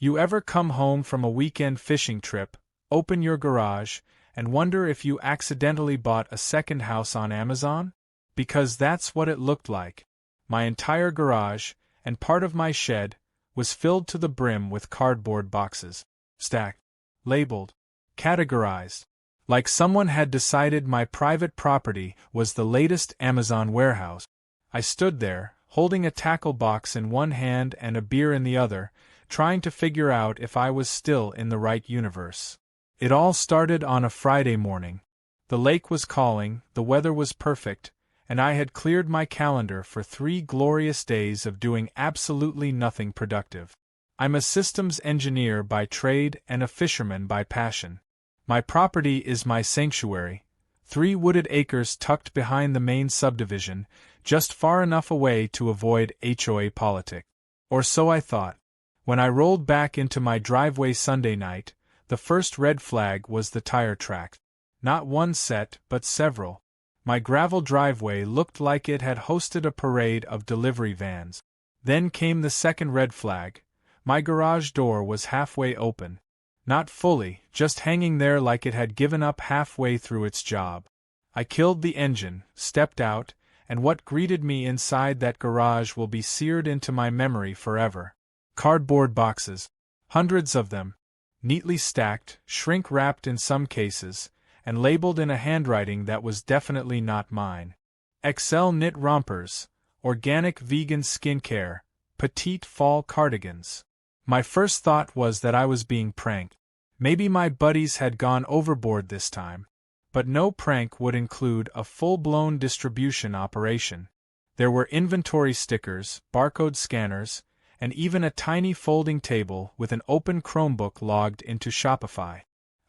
You ever come home from a weekend fishing trip, open your garage, and wonder if you accidentally bought a second house on Amazon? Because that's what it looked like. My entire garage, and part of my shed, was filled to the brim with cardboard boxes. Stacked. Labeled. Categorized. Like someone had decided my private property was the latest Amazon warehouse. I stood there, holding a tackle box in one hand and a beer in the other, trying to figure out if I was still in the right universe. It all started on a Friday morning. The lake was calling, the weather was perfect, and I had cleared my calendar for 3 glorious days of doing absolutely nothing productive. I'm a systems engineer by trade and a fisherman by passion. My property is my sanctuary, 3 wooded acres tucked behind the main subdivision, just far enough away to avoid HOA politics. Or so I thought. When I rolled back into my driveway Sunday night, the first red flag was the tire tracks. Not one set, but several. My gravel driveway looked like it had hosted a parade of delivery vans. Then came the second red flag. My garage door was halfway open. Not fully, just hanging there like it had given up halfway through its job. I killed the engine, stepped out, and what greeted me inside that garage will be seared into my memory forever. Cardboard boxes. Hundreds of them. Neatly stacked, shrink-wrapped in some cases, and labeled in a handwriting that was definitely not mine. XL knit rompers, organic vegan skincare, petite fall cardigans. My first thought was that I was being pranked. Maybe my buddies had gone overboard this time. But no prank would include a full-blown distribution operation. There were inventory stickers, barcode scanners, and even a tiny folding table with an open Chromebook logged into Shopify.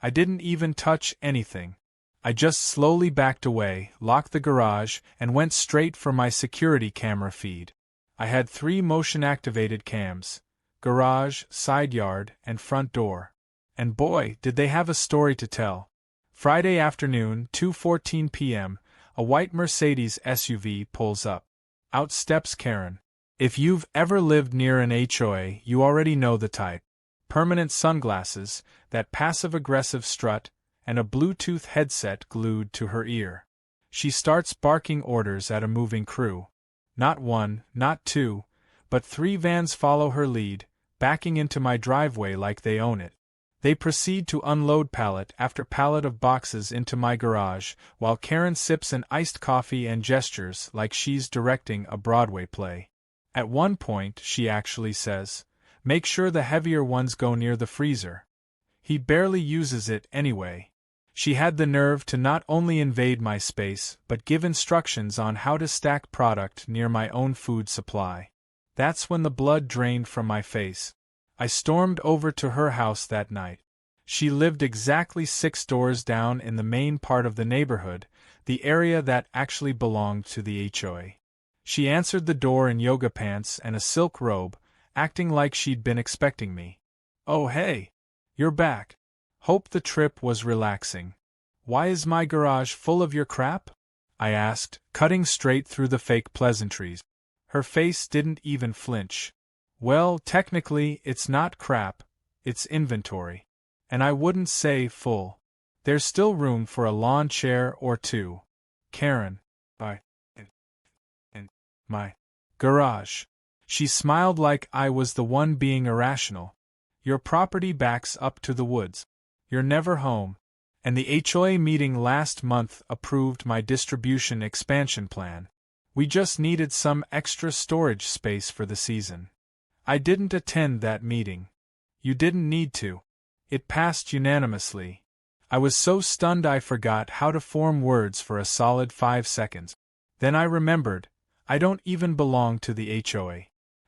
I didn't even touch anything. I just slowly backed away, locked the garage, and went straight for my security camera feed. I had 3 motion-activated cams: garage, side yard, and front door. And boy, did they have a story to tell. Friday afternoon, 2:14 p.m., a white Mercedes SUV pulls up. Out steps Karen. If you've ever lived near an HOA, you already know the type. Permanent sunglasses, that passive-aggressive strut, and a Bluetooth headset glued to her ear. She starts barking orders at a moving crew. Not 1, not 2, but 3 vans follow her lead, backing into my driveway like they own it. They proceed to unload pallet after pallet of boxes into my garage, while Karen sips an iced coffee and gestures like she's directing a Broadway play. At one point, she actually says, "Make sure the heavier ones go near the freezer." He barely uses it anyway. She had the nerve to not only invade my space, but give instructions on how to stack product near my own food supply. That's when the blood drained from my face. I stormed over to her house that night. She lived exactly 6 doors down in the main part of the neighborhood, the area that actually belonged to the HOA. She answered the door in yoga pants and a silk robe, acting like she'd been expecting me. "Oh hey, you're back. Hope the trip was relaxing. Why is my garage full of your crap?" I asked, cutting straight through the fake pleasantries. Her face didn't even flinch. "Well, technically, it's not crap, it's inventory. And I wouldn't say full. There's still room for a lawn chair or 2. Karen, in my garage." She smiled like I was the one being irrational. "Your property backs up to the woods. You're never home. And the HOA meeting last month approved my distribution expansion plan. We just needed some extra storage space for the season. I didn't attend that meeting. You didn't need to. It passed unanimously." I was so stunned I forgot how to form words for a solid 5 seconds. Then I remembered, I don't even belong to the HOA.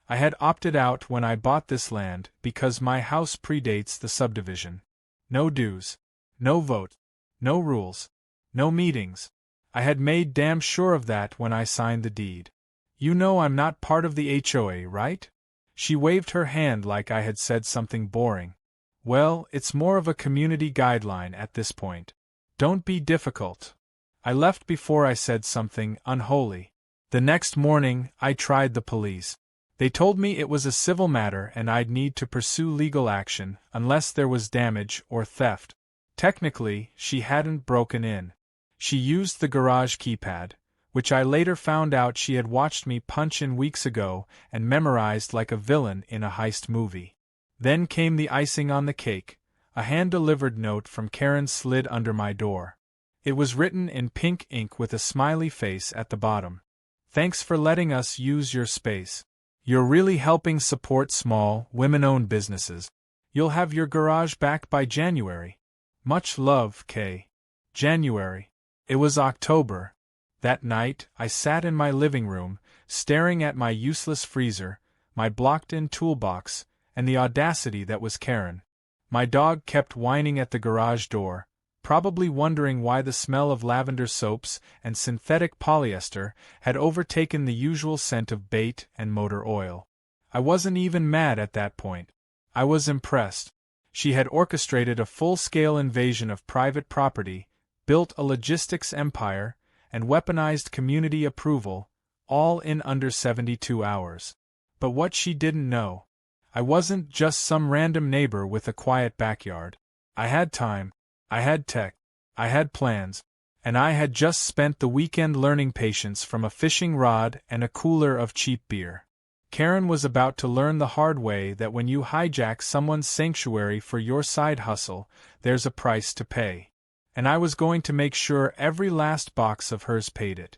I had opted out when I bought this land because my house predates the subdivision. No dues. No vote. No rules. No meetings. I had made damn sure of that when I signed the deed. "You know I'm not part of the HOA, right?" She waved her hand like I had said something boring. "Well, it's more of a community guideline at this point. Don't be difficult." I left before I said something unholy. The next morning, I tried the police. They told me it was a civil matter and I'd need to pursue legal action unless there was damage or theft. Technically, she hadn't broken in. She used the garage keypad, which I later found out she had watched me punch in weeks ago and memorized like a villain in a heist movie. Then came the icing on the cake. A hand-delivered note from Karen slid under my door. It was written in pink ink with a smiley face at the bottom. "Thanks for letting us use your space. You're really helping support small, women-owned businesses. You'll have your garage back by January. Much love, Kay." January. It was October. That night, I sat in my living room, staring at my useless freezer, my blocked-in toolbox, and the audacity that was Karen. My dog kept whining at the garage door, probably wondering why the smell of lavender soaps and synthetic polyester had overtaken the usual scent of bait and motor oil. I wasn't even mad at that point. I was impressed. She had orchestrated a full-scale invasion of private property, built a logistics empire, and weaponized community approval, all in under 72 hours. But what she didn't know, I wasn't just some random neighbor with a quiet backyard. I had time, I had tech, I had plans, and I had just spent the weekend learning patience from a fishing rod and a cooler of cheap beer. Karen was about to learn the hard way that when you hijack someone's sanctuary for your side hustle, there's a price to pay. And I was going to make sure every last box of hers paid it.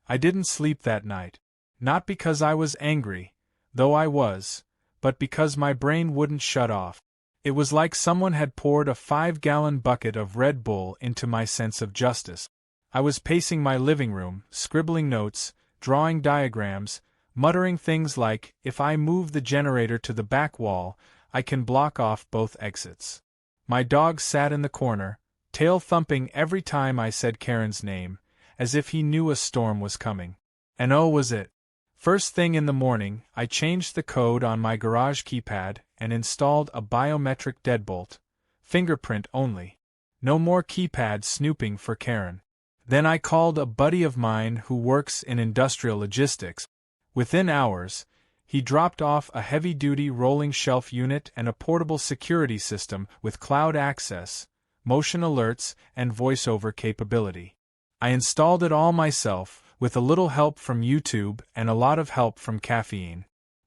I didn't sleep that night. Not because I was angry, though I was, but because my brain wouldn't shut off. It was like someone had poured a 5-gallon bucket of Red Bull into my sense of justice. I was pacing my living room, scribbling notes, drawing diagrams, muttering things like, "If I move the generator to the back wall, I can block off both exits." My dog sat in the corner, tail thumping every time I said Karen's name, as if he knew a storm was coming. And oh, was it! First thing in the morning, I changed the code on my garage keypad and installed a biometric deadbolt, fingerprint only. No more keypad snooping for Karen. Then I called a buddy of mine who works in industrial logistics. Within hours, he dropped off a heavy-duty rolling shelf unit and a portable security system with cloud access, motion alerts, and voice-over capability. I installed it all myself, with a little help from YouTube and a lot of help from caffeine.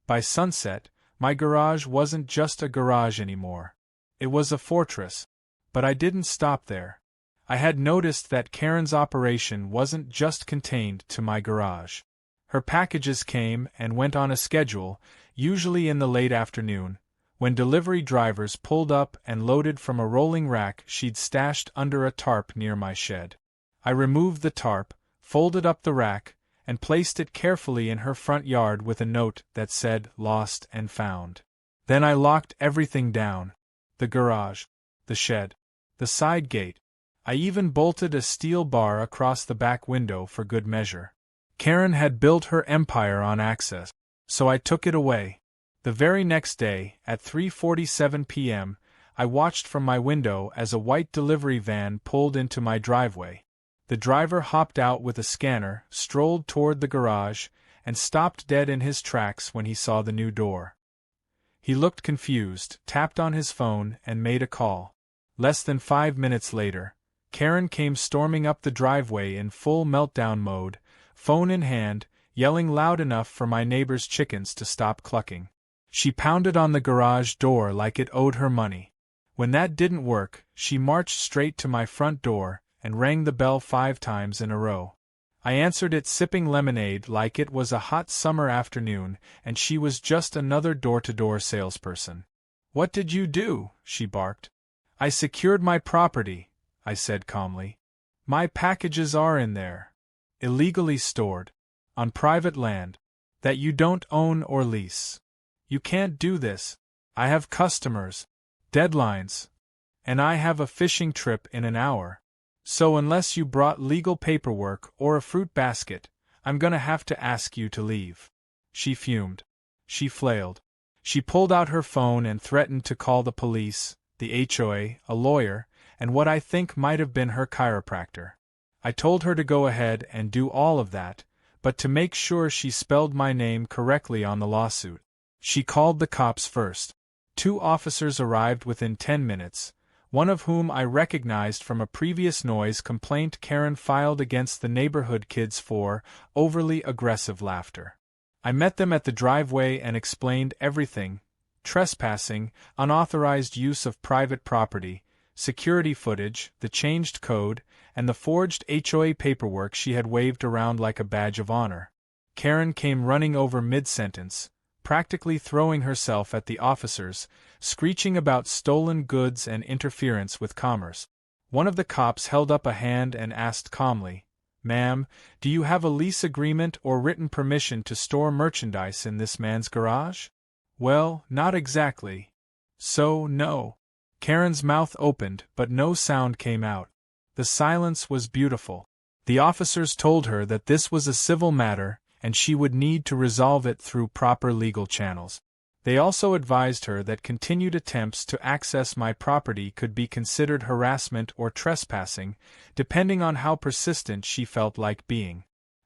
By sunset, my garage wasn't just a garage anymore. It was a fortress. But I didn't stop there. I had noticed that Karen's operation wasn't just contained to my garage. Her packages came and went on a schedule, usually in the late afternoon, when delivery drivers pulled up and loaded from a rolling rack she'd stashed under a tarp near my shed. I removed the tarp, folded up the rack, and placed it carefully in her front yard with a note that said "Lost and Found." Then I locked everything down: the garage, the shed, the side gate. I even bolted a steel bar across the back window for good measure. Karen had built her empire on access, so I took it away. The very next day, at 3:47 p.m., I watched from my window as a white delivery van pulled into my driveway. The driver hopped out with a scanner, strolled toward the garage, and stopped dead in his tracks when he saw the new door. He looked confused, tapped on his phone, and made a call. Less than 5 minutes later, Karen came storming up the driveway in full meltdown mode, phone in hand, yelling loud enough for my neighbor's chickens to stop clucking. She pounded on the garage door like it owed her money. When that didn't work, she marched straight to my front door and rang the bell 5 times in a row. I answered it sipping lemonade like it was a hot summer afternoon and she was just another door-to-door salesperson. "What did you do?" she barked. "I secured my property," I said calmly. "My packages are in there. Illegally stored. On private land. That you don't own or lease. You can't do this. I have customers. Deadlines. And I have a fishing trip in an hour. So unless you brought legal paperwork or a fruit basket, I'm gonna have to ask you to leave." She fumed. She flailed. She pulled out her phone and threatened to call the police, the HOA, a lawyer, and what I think might have been her chiropractor. I told her to go ahead and do all of that, but to make sure she spelled my name correctly on the lawsuit. She called the cops first. 2 officers arrived within 10 minutes, one of whom I recognized from a previous noise complaint Karen filed against the neighborhood kids for overly aggressive laughter. I met them at the driveway and explained everything: trespassing, unauthorized use of private property, security footage, the changed code, and the forged HOA paperwork she had waved around like a badge of honor. Karen came running over mid-sentence, practically throwing herself at the officers, screeching about stolen goods and interference with commerce. One of the cops held up a hand and asked calmly, "Ma'am, do you have a lease agreement or written permission to store merchandise in this man's garage?" "Well, not exactly. So, no." Karen's mouth opened, but no sound came out. The silence was beautiful. The officers told her that this was a civil matter, and she would need to resolve it through proper legal channels. They also advised her that continued attempts to access my property could be considered harassment or trespassing, depending on how persistent she felt like being.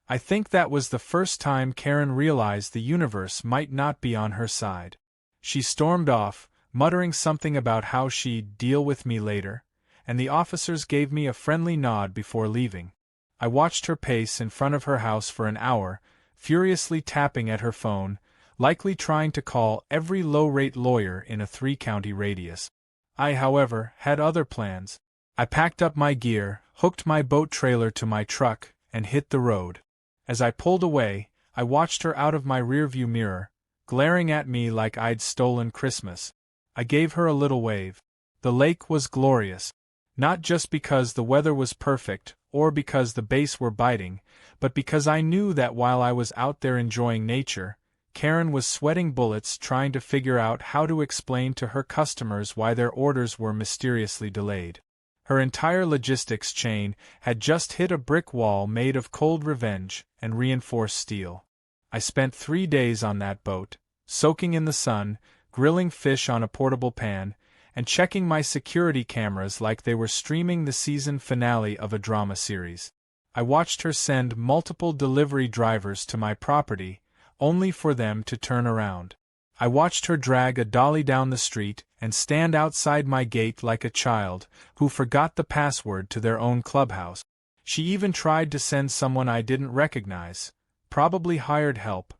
I think that was the first time Karen realized the universe might not be on her side. She stormed off, muttering something about how she'd deal with me later, and the officers gave me a friendly nod before leaving. I watched her pace in front of her house for an hour, furiously tapping at her phone, likely trying to call every low-rate lawyer in a 3-county radius. I, however, had other plans. I packed up my gear, hooked my boat trailer to my truck, and hit the road. As I pulled away, I watched her out of my rearview mirror, glaring at me like I'd stolen Christmas. I gave her a little wave. The lake was glorious. Not just because the weather was perfect, or because the bass were biting, but because I knew that while I was out there enjoying nature, Karen was sweating bullets trying to figure out how to explain to her customers why their orders were mysteriously delayed. Her entire logistics chain had just hit a brick wall made of cold revenge and reinforced steel. I spent 3 days on that boat, soaking in the sun, grilling fish on a portable pan, and checking my security cameras like they were streaming the season finale of a drama series. I watched her send multiple delivery drivers to my property, only for them to turn around. I watched her drag a dolly down the street and stand outside my gate like a child who forgot the password to their own clubhouse. She even tried to send someone I didn't recognize, probably hired help,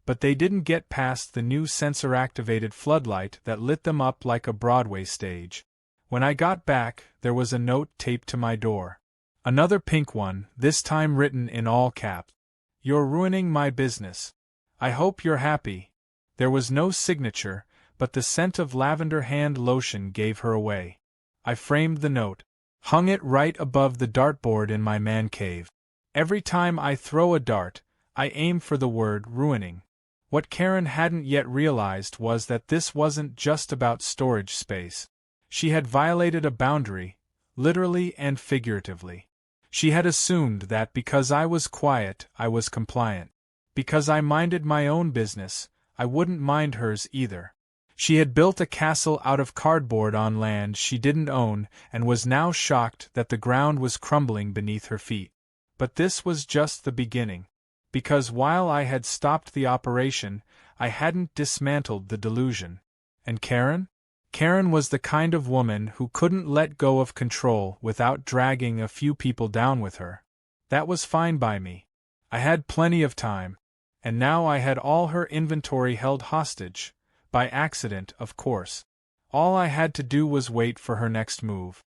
but they didn't get past the new sensor-activated floodlight that lit them up like a Broadway stage. When I got back, there was a note taped to my door. Another pink one, this time written in all caps. "You're ruining my business. I hope you're happy." There was no signature, but the scent of lavender hand lotion gave her away. I framed the note, hung it right above the dartboard in my man cave. Every time I throw a dart, I aim for the word ruining. What Karen hadn't yet realized was that this wasn't just about storage space. She had violated a boundary, literally and figuratively. She had assumed that because I was quiet, I was compliant. Because I minded my own business, I wouldn't mind hers either. She had built a castle out of cardboard on land she didn't own and was now shocked that the ground was crumbling beneath her feet. But this was just the beginning. Because while I had stopped the operation, I hadn't dismantled the delusion. And Karen? Karen was the kind of woman who couldn't let go of control without dragging a few people down with her. That was fine by me. I had plenty of time. And now I had all her inventory held hostage. By accident, of course. All I had to do was wait for her next move.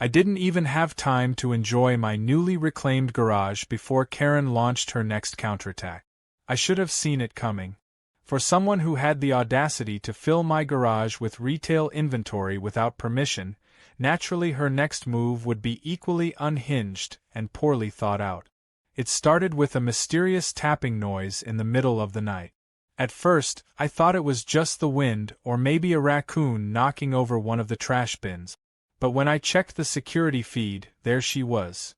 I didn't even have time to enjoy my newly reclaimed garage before Karen launched her next counterattack. I should have seen it coming. For someone who had the audacity to fill my garage with retail inventory without permission, naturally her next move would be equally unhinged and poorly thought out. It started with a mysterious tapping noise in the middle of the night. At first, I thought it was just the wind or maybe a raccoon knocking over one of the trash bins. But when I checked the security feed, there she was.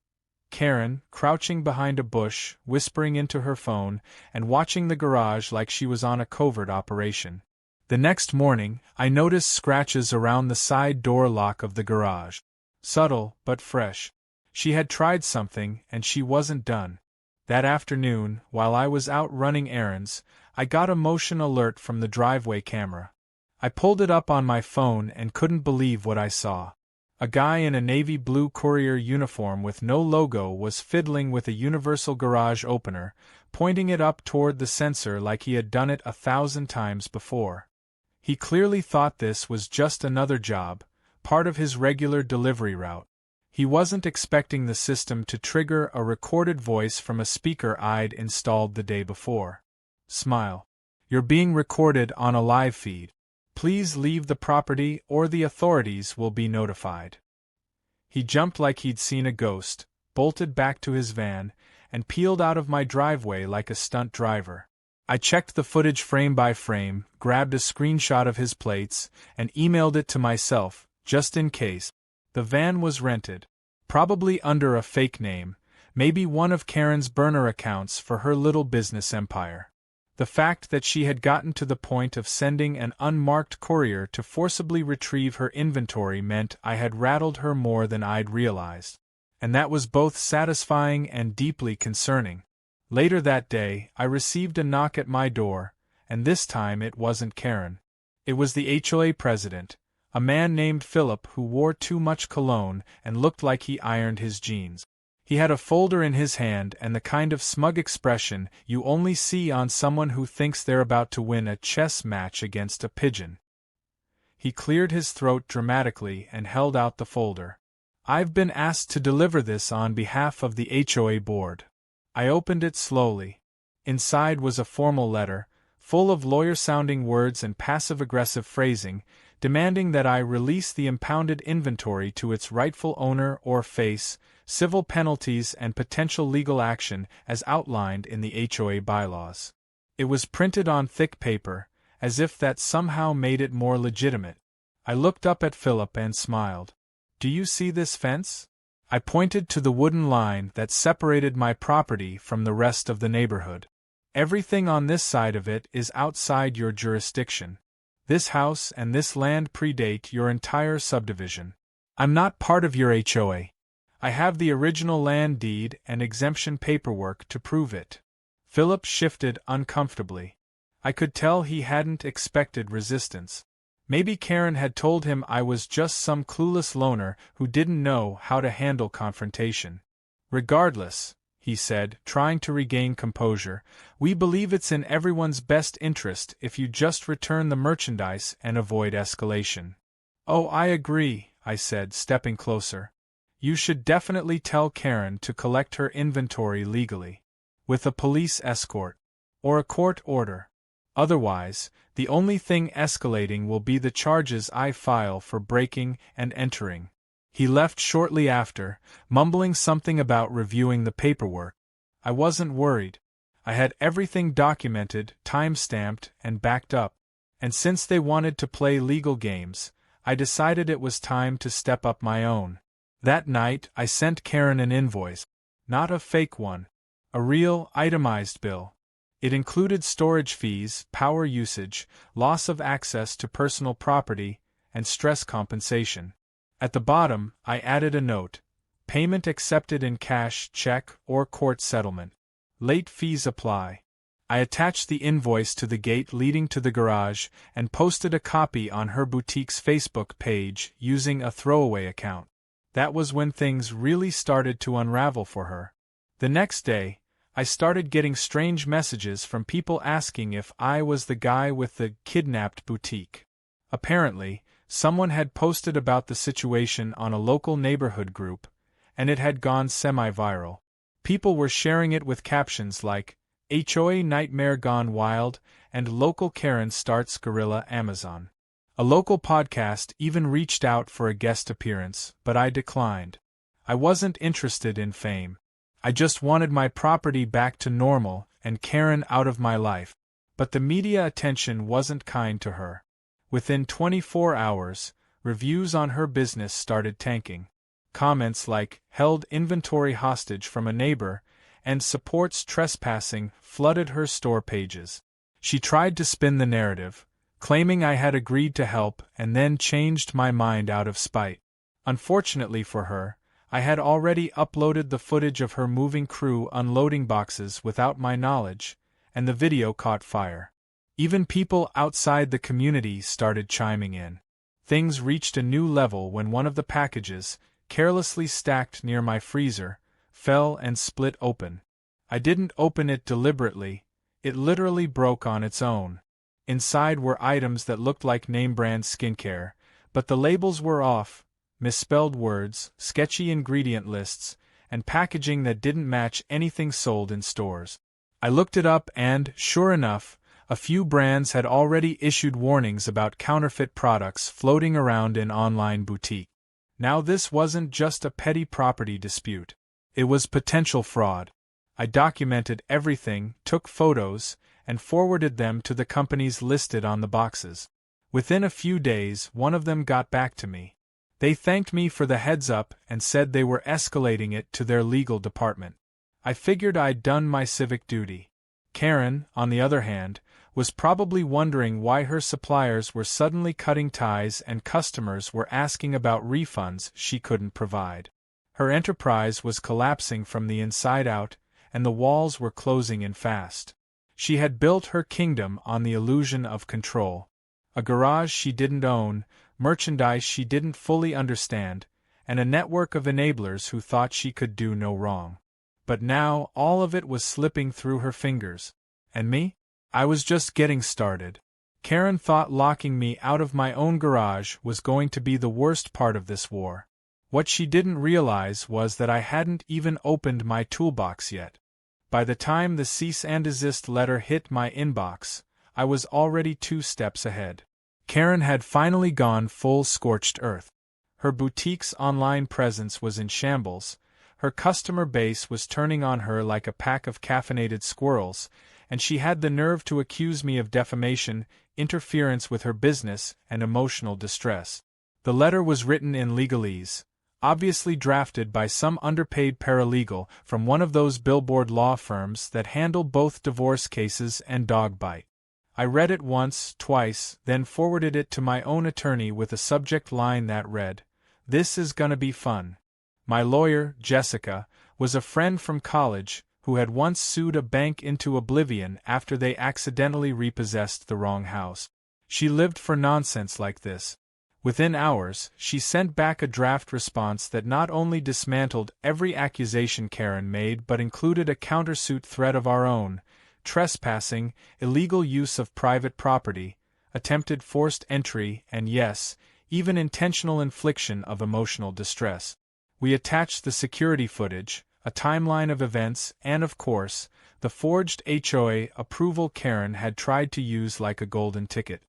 Karen, crouching behind a bush, whispering into her phone, and watching the garage like she was on a covert operation. The next morning, I noticed scratches around the side door lock of the garage. Subtle, but fresh. She had tried something, and she wasn't done. That afternoon, while I was out running errands, I got a motion alert from the driveway camera. I pulled it up on my phone and couldn't believe what I saw. A guy in a navy blue courier uniform with no logo was fiddling with a universal garage opener, pointing it up toward the sensor like he had done it 1,000 times before. He clearly thought this was just another job, part of his regular delivery route. He wasn't expecting the system to trigger a recorded voice from a speaker I'd installed the day before. Smile. You're being recorded on a live feed. Please leave the property or the authorities will be notified. He jumped like he'd seen a ghost, bolted back to his van, and peeled out of my driveway like a stunt driver. I checked the footage frame by frame, grabbed a screenshot of his plates, and emailed it to myself, just in case. The van was rented. Probably under a fake name, maybe one of Karen's burner accounts for her little business empire. The fact that she had gotten to the point of sending an unmarked courier to forcibly retrieve her inventory meant I had rattled her more than I'd realized. And that was both satisfying and deeply concerning. Later that day, I received a knock at my door, and this time it wasn't Karen. It was the HOA president, a man named Philip who wore too much cologne and looked like he ironed his jeans. He had a folder in his hand and the kind of smug expression you only see on someone who thinks they're about to win a chess match against a pigeon. He cleared his throat dramatically and held out the folder. I've been asked to deliver this on behalf of the HOA board. I opened it slowly. Inside was a formal letter, full of lawyer-sounding words and passive-aggressive phrasing, demanding that I release the impounded inventory to its rightful owner or face civil penalties and potential legal action as outlined in the HOA bylaws. It was printed on thick paper, as if that somehow made it more legitimate. I looked up at Philip and smiled. Do you see this fence? I pointed to the wooden line that separated my property from the rest of the neighborhood. Everything on this side of it is outside your jurisdiction. This house and this land predate your entire subdivision. I'm not part of your HOA. I have the original land deed and exemption paperwork to prove it. Philip shifted uncomfortably. I could tell he hadn't expected resistance. Maybe Karen had told him I was just some clueless loner who didn't know how to handle confrontation. Regardless, he said, trying to regain composure, we believe it's in everyone's best interest if you just return the merchandise and avoid escalation. Oh, I agree, I said, stepping closer. You should definitely tell Karen to collect her inventory legally. With a police escort. Or a court order. Otherwise, the only thing escalating will be the charges I file for breaking and entering. He left shortly after, mumbling something about reviewing the paperwork. I wasn't worried. I had everything documented, time-stamped, and backed up. And since they wanted to play legal games, I decided it was time to step up my own. That night, I sent Karen an invoice. Not a fake one. A real, itemized bill. It included storage fees, power usage, loss of access to personal property, and stress compensation. At the bottom, I added a note. Payment accepted in cash, check, or court settlement. Late fees apply. I attached the invoice to the gate leading to the garage and posted a copy on her boutique's Facebook page using a throwaway account. That was when things really started to unravel for her. The next day, I started getting strange messages from people asking if I was the guy with the kidnapped boutique. Apparently, someone had posted about the situation on a local neighborhood group, and it had gone semi-viral. People were sharing it with captions like, HOA Nightmare Gone Wild, and Local Karen Starts Guerrilla Amazon. A local podcast even reached out for a guest appearance, but I declined. I wasn't interested in fame. I just wanted my property back to normal and Karen out of my life. But the media attention wasn't kind to her. Within 24 hours, reviews on her business started tanking. Comments like, held inventory hostage from a neighbor, and supports trespassing flooded her store pages. She tried to spin the narrative, claiming I had agreed to help and then changed my mind out of spite. Unfortunately for her, I had already uploaded the footage of her moving crew unloading boxes without my knowledge, and the video caught fire. Even people outside the community started chiming in. Things reached a new level when one of the packages, carelessly stacked near my freezer, fell and split open. I didn't open it deliberately, it literally broke on its own. Inside were items that looked like name-brand skincare, but the labels were off, misspelled words, sketchy ingredient lists, and packaging that didn't match anything sold in stores. I looked it up and, sure enough, a few brands had already issued warnings about counterfeit products floating around in online boutiques. Now this wasn't just a petty property dispute. It was potential fraud. I documented everything, took photos, and forwarded them to the companies listed on the boxes. Within a few days, one of them got back to me. They thanked me for the heads-up and said they were escalating it to their legal department. I figured I'd done my civic duty. Karen, on the other hand, was probably wondering why her suppliers were suddenly cutting ties and customers were asking about refunds she couldn't provide. Her enterprise was collapsing from the inside out, and the walls were closing in fast. She had built her kingdom on the illusion of control. A garage she didn't own, merchandise she didn't fully understand, and a network of enablers who thought she could do no wrong. But now all of it was slipping through her fingers. And me? I was just getting started. Karen thought locking me out of my own garage was going to be the worst part of this war. What she didn't realize was that I hadn't even opened my toolbox yet. By the time the cease and desist letter hit my inbox, I was already 2 steps ahead. Karen had finally gone full scorched earth. Her boutique's online presence was in shambles, her customer base was turning on her like a pack of caffeinated squirrels, and she had the nerve to accuse me of defamation, interference with her business, and emotional distress. The letter was written in legalese, obviously drafted by some underpaid paralegal from one of those billboard law firms that handle both divorce cases and dog bite. I read it once, twice, then forwarded it to my own attorney with a subject line that read, "This is gonna be fun." My lawyer, Jessica, was a friend from college who had once sued a bank into oblivion after they accidentally repossessed the wrong house. She lived for nonsense like this. Within hours, she sent back a draft response that not only dismantled every accusation Karen made but included a countersuit threat of our own: trespassing, illegal use of private property, attempted forced entry, and yes, even intentional infliction of emotional distress. We attached the security footage, a timeline of events, and of course, the forged HOA approval Karen had tried to use like a golden ticket.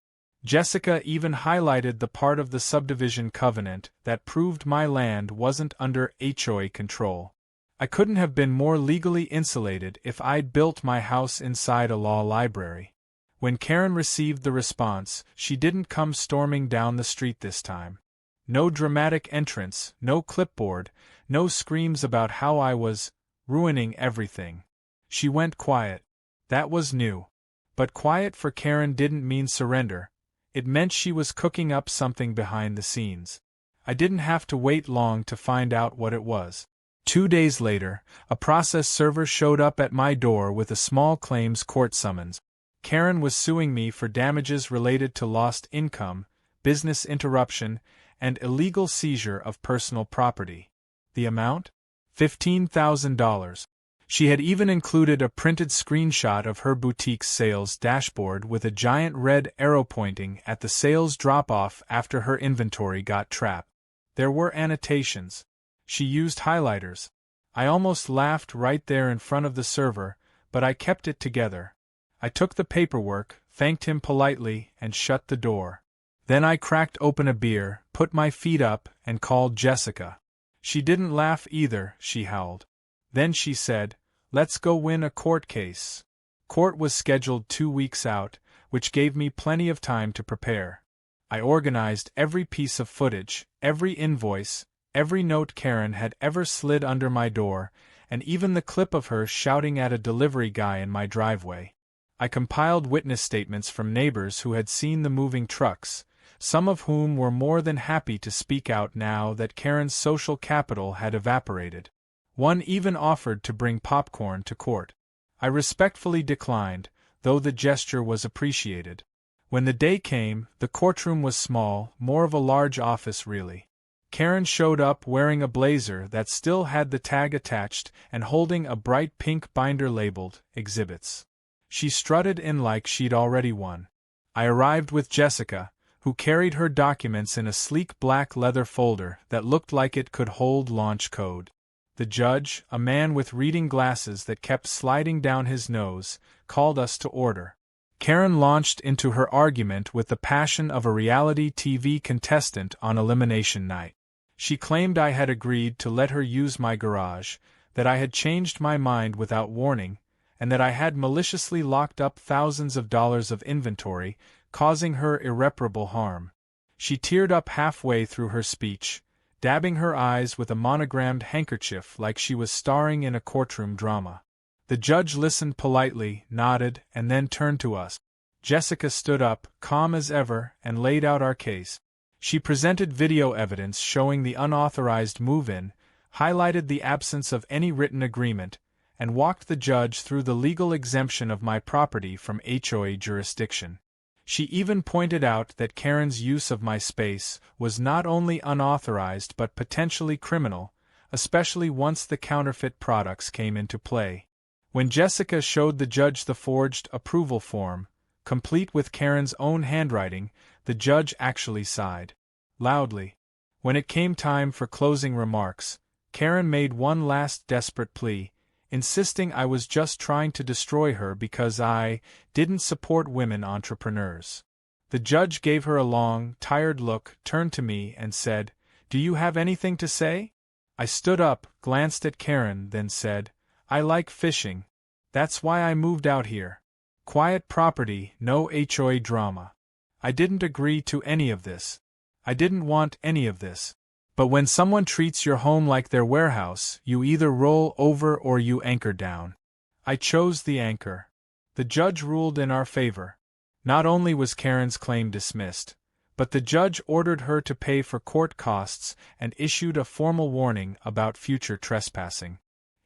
Jessica even highlighted the part of the subdivision covenant that proved my land wasn't under HOA control. I couldn't have been more legally insulated if I'd built my house inside a law library. When Karen received the response, she didn't come storming down the street this time. No dramatic entrance, no clipboard, no screams about how I was ruining everything. She went quiet. That was new. But quiet for Karen didn't mean surrender. It meant she was cooking up something behind the scenes. I didn't have to wait long to find out what it was. 2 days later, a process server showed up at my door with a small claims court summons. Karen was suing me for damages related to lost income, business interruption, and illegal seizure of personal property. The amount? $15,000. She had even included a printed screenshot of her boutique's sales dashboard with a giant red arrow pointing at the sales drop-off after her inventory got trapped. There were annotations. She used highlighters. I almost laughed right there in front of the server, but I kept it together. I took the paperwork, thanked him politely, and shut the door. Then I cracked open a beer, put my feet up, and called Jessica. She didn't laugh either, she howled. Then she said, "Let's go win a court case." Court was scheduled 2 weeks out, which gave me plenty of time to prepare. I organized every piece of footage, every invoice, every note Karen had ever slid under my door, and even the clip of her shouting at a delivery guy in my driveway. I compiled witness statements from neighbors who had seen the moving trucks, some of whom were more than happy to speak out now that Karen's social capital had evaporated. One even offered to bring popcorn to court. I respectfully declined, though the gesture was appreciated. When the day came, the courtroom was small, more of a large office really. Karen showed up wearing a blazer that still had the tag attached and holding a bright pink binder labeled, Exhibits. She strutted in like she'd already won. I arrived with Jessica, who carried her documents in a sleek black leather folder that looked like it could hold launch code. The judge, a man with reading glasses that kept sliding down his nose, called us to order. Karen launched into her argument with the passion of a reality TV contestant on elimination night. She claimed I had agreed to let her use my garage, that I had changed my mind without warning, and that I had maliciously locked up thousands of dollars of inventory, causing her irreparable harm. She teared up halfway through her speech, dabbing her eyes with a monogrammed handkerchief like she was starring in a courtroom drama. The judge listened politely, nodded, and then turned to us. Jessica stood up, calm as ever, and laid out our case. She presented video evidence showing the unauthorized move-in, highlighted the absence of any written agreement, and walked the judge through the legal exemption of my property from HOA jurisdiction. She even pointed out that Karen's use of my space was not only unauthorized but potentially criminal, especially once the counterfeit products came into play. When Jessica showed the judge the forged approval form, complete with Karen's own handwriting, the judge actually sighed. Loudly. When it came time for closing remarks, Karen made one last desperate plea, insisting I was just trying to destroy her because I didn't support women entrepreneurs. The judge gave her a long, tired look, turned to me, and said, "Do you have anything to say?" I stood up, glanced at Karen, then said, "I like fishing. That's why I moved out here. Quiet property, no HOA drama. I didn't agree to any of this. I didn't want any of this. But when someone treats your home like their warehouse, you either roll over or you anchor down. I chose the anchor." The judge ruled in our favor. Not only was Karen's claim dismissed, but the judge ordered her to pay for court costs and issued a formal warning about future trespassing.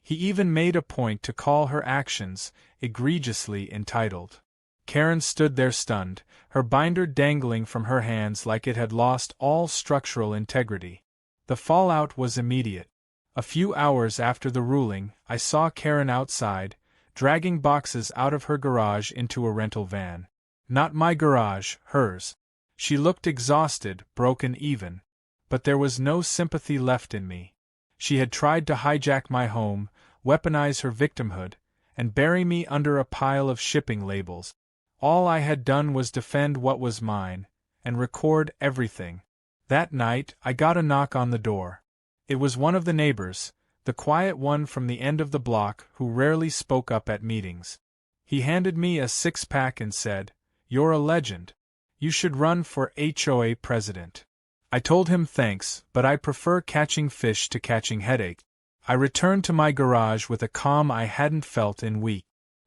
He even made a point to call her actions egregiously entitled. Karen stood there stunned, her binder dangling from her hands like it had lost all structural integrity. The fallout was immediate. A few hours after the ruling, I saw Karen outside, dragging boxes out of her garage into a rental van. Not my garage, hers. She looked exhausted, broken even. But there was no sympathy left in me. She had tried to hijack my home, weaponize her victimhood, and bury me under a pile of shipping labels. All I had done was defend what was mine, and record everything. That night, I got a knock on the door. It was one of the neighbors, the quiet one from the end of the block who rarely spoke up at meetings. He handed me a six-pack and said, "You're a legend. You should run for HOA president." I told him thanks, but I prefer catching fish to catching headache. I returned to my garage with a calm I hadn't felt in weeks.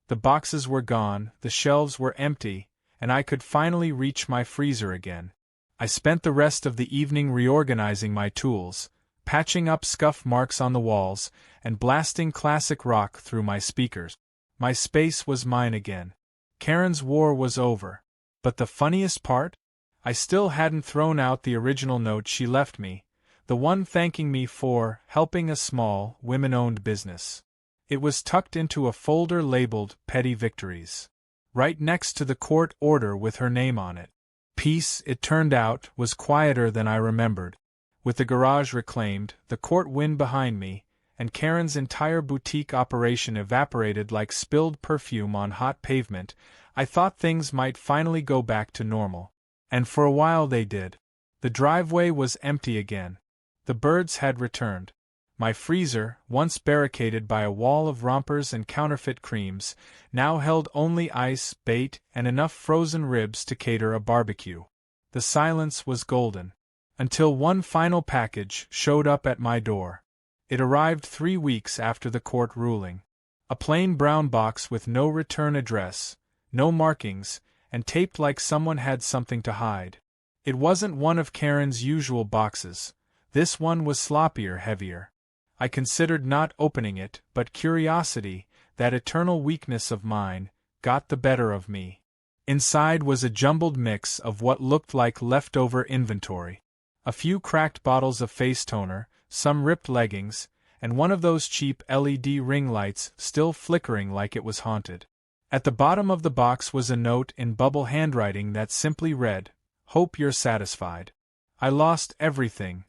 The boxes were gone, the shelves were empty, and I could finally reach my freezer again. I spent the rest of the evening reorganizing my tools, patching up scuff marks on the walls, and blasting classic rock through my speakers. My space was mine again. Karen's war was over. But the funniest part? I still hadn't thrown out the original note she left me, the one thanking me for helping a small, women-owned business. It was tucked into a folder labeled Petty Victories, right next to the court order with her name on it. Peace, it turned out, was quieter than I remembered. With the garage reclaimed, the court win behind me, and Karen's entire boutique operation evaporated like spilled perfume on hot pavement, I thought things might finally go back to normal. And for a while they did. The driveway was empty again. The birds had returned. My freezer, once barricaded by a wall of Rompers and counterfeit creams, now held only ice, bait, and enough frozen ribs to cater a barbecue. The silence was golden. Until one final package showed up at my door. It arrived 3 weeks after the court ruling. A plain brown box with no return address, no markings, and taped like someone had something to hide. It wasn't one of Karen's usual boxes. This one was sloppier, heavier. I considered not opening it, but curiosity, that eternal weakness of mine, got the better of me. Inside was a jumbled mix of what looked like leftover inventory. A few cracked bottles of face toner, some ripped leggings, and one of those cheap LED ring lights still flickering like it was haunted. At the bottom of the box was a note in bubble handwriting that simply read, "Hope you're satisfied." I lost everything.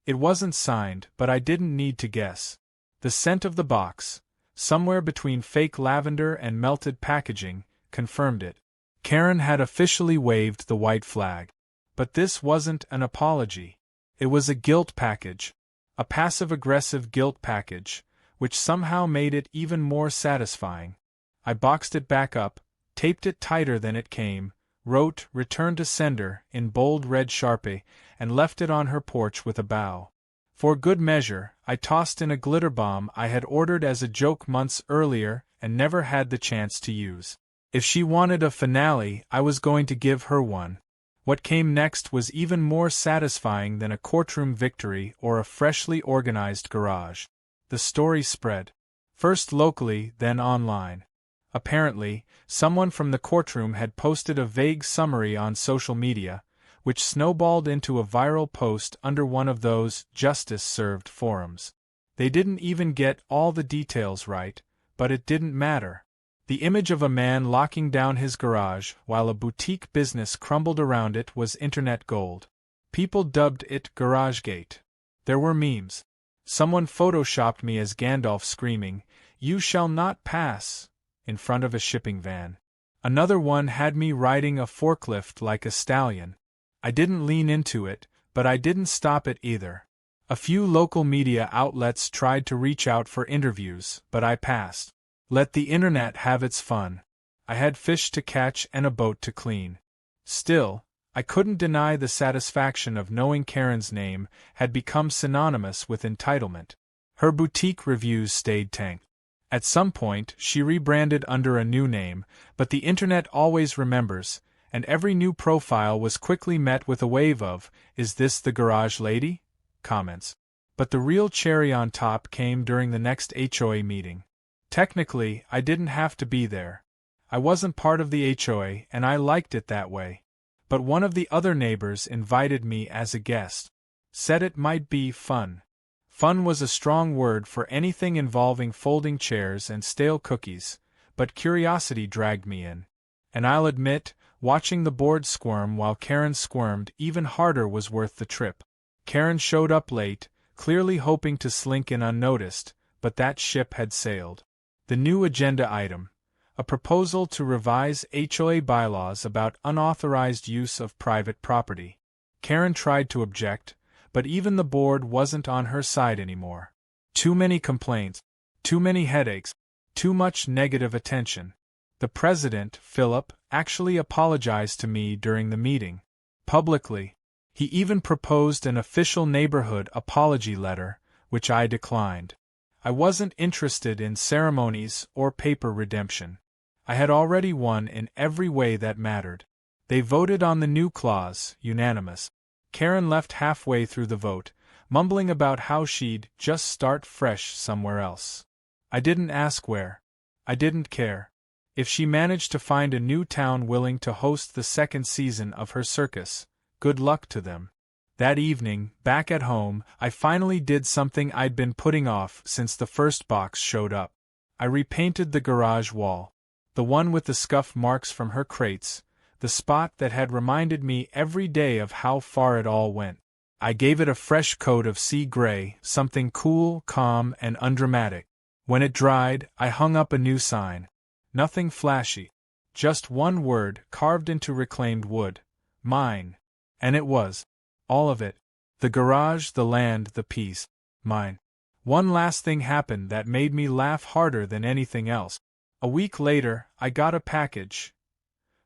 It wasn't signed, but I didn't need to guess. The scent of the box, somewhere between fake lavender and melted packaging, confirmed it. Karen had officially waved the white flag. But this wasn't an apology. It was a guilt package. A passive-aggressive guilt package, which somehow made it even more satisfying. I boxed it back up, taped it tighter than it came, wrote "Return to sender" in bold red Sharpie, and left it on her porch with a bow. For good measure, I tossed in a glitter bomb I had ordered as a joke months earlier and never had the chance to use. If she wanted a finale, I was going to give her one. What came next was even more satisfying than a courtroom victory or a freshly organized garage. The story spread. First locally, then online. Apparently, someone from the courtroom had posted a vague summary on social media, which snowballed into a viral post under one of those justice-served forums. They didn't even get all the details right, but it didn't matter. The image of a man locking down his garage while a boutique business crumbled around it was internet gold. People dubbed it GarageGate. There were memes. Someone photoshopped me as Gandalf screaming, "You shall not pass," in front of a shipping van. Another one had me riding a forklift like a stallion. I didn't lean into it, but I didn't stop it either. A few local media outlets tried to reach out for interviews, but I passed. Let the internet have its fun. I had fish to catch and a boat to clean. Still, I couldn't deny the satisfaction of knowing Karen's name had become synonymous with entitlement. Her boutique reviews stayed tanked. At some point, she rebranded under a new name, but the internet always remembers, and every new profile was quickly met with a wave of, "Is this the garage lady?" comments. But the real cherry on top came during the next HOA meeting. Technically, I didn't have to be there. I wasn't part of the HOA, and I liked it that way. But one of the other neighbors invited me as a guest. Said it might be fun. Fun was a strong word for anything involving folding chairs and stale cookies, but curiosity dragged me in. And I'll admit, watching the board squirm while Karen squirmed even harder was worth the trip. Karen showed up late, clearly hoping to slink in unnoticed, but that ship had sailed. The new agenda item: a proposal to revise HOA bylaws about unauthorized use of private property. Karen tried to object, but even the board wasn't on her side anymore. Too many complaints, too many headaches, too much negative attention. The president, Philip, actually apologized to me during the meeting. Publicly. He even proposed an official neighborhood apology letter, which I declined. I wasn't interested in ceremonies or paper redemption. I had already won in every way that mattered. They voted on the new clause, unanimous. Karen left halfway through the vote, mumbling about how she'd just start fresh somewhere else. I didn't ask where. I didn't care. If she managed to find a new town willing to host the second season of her circus, good luck to them. That evening, back at home, I finally did something I'd been putting off since the first box showed up. I repainted the garage wall. The one with the scuff marks from her crates, the spot that had reminded me every day of how far it all went. I gave it a fresh coat of sea gray, something cool, calm, and undramatic. When it dried, I hung up a new sign. Nothing flashy. Just one word carved into reclaimed wood. Mine. And it was. All of it. The garage, the land, the peace. Mine. One last thing happened that made me laugh harder than anything else. A week later, I got a package.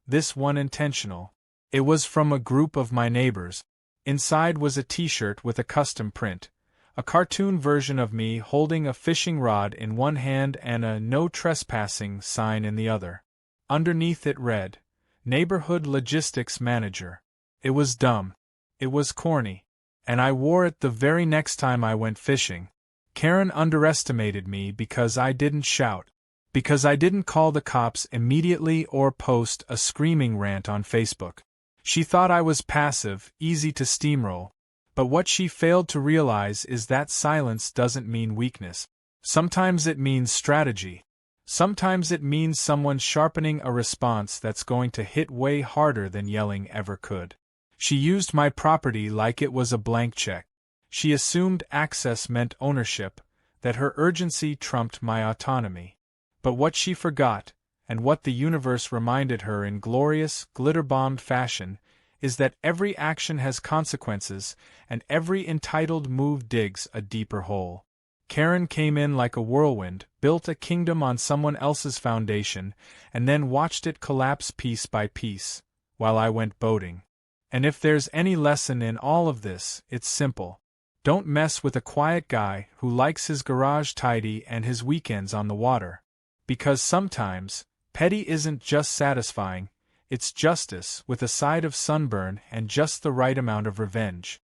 This one intentional. It was from a group of my neighbors. Inside was a t-shirt with a custom print. A cartoon version of me holding a fishing rod in one hand and a "No Trespassing" sign in the other. Underneath it read, "Neighborhood Logistics Manager." It was dumb. It was corny. And I wore it the very next time I went fishing. Karen underestimated me because I didn't shout. Because I didn't call the cops immediately or post a screaming rant on Facebook. She thought I was passive, easy to steamroll. But what she failed to realize is that silence doesn't mean weakness. Sometimes it means strategy. Sometimes it means someone sharpening a response that's going to hit way harder than yelling ever could. She used my property like it was a blank check. She assumed access meant ownership, that her urgency trumped my autonomy. But what she forgot, and what the universe reminded her in glorious, glitter-bombed fashion, is that every action has consequences, and every entitled move digs a deeper hole. Karen came in like a whirlwind, built a kingdom on someone else's foundation, and then watched it collapse piece by piece, while I went boating. And if there's any lesson in all of this, it's simple. Don't mess with a quiet guy who likes his garage tidy and his weekends on the water. Because sometimes, petty isn't just satisfying, it's justice with a side of sunburn and just the right amount of revenge.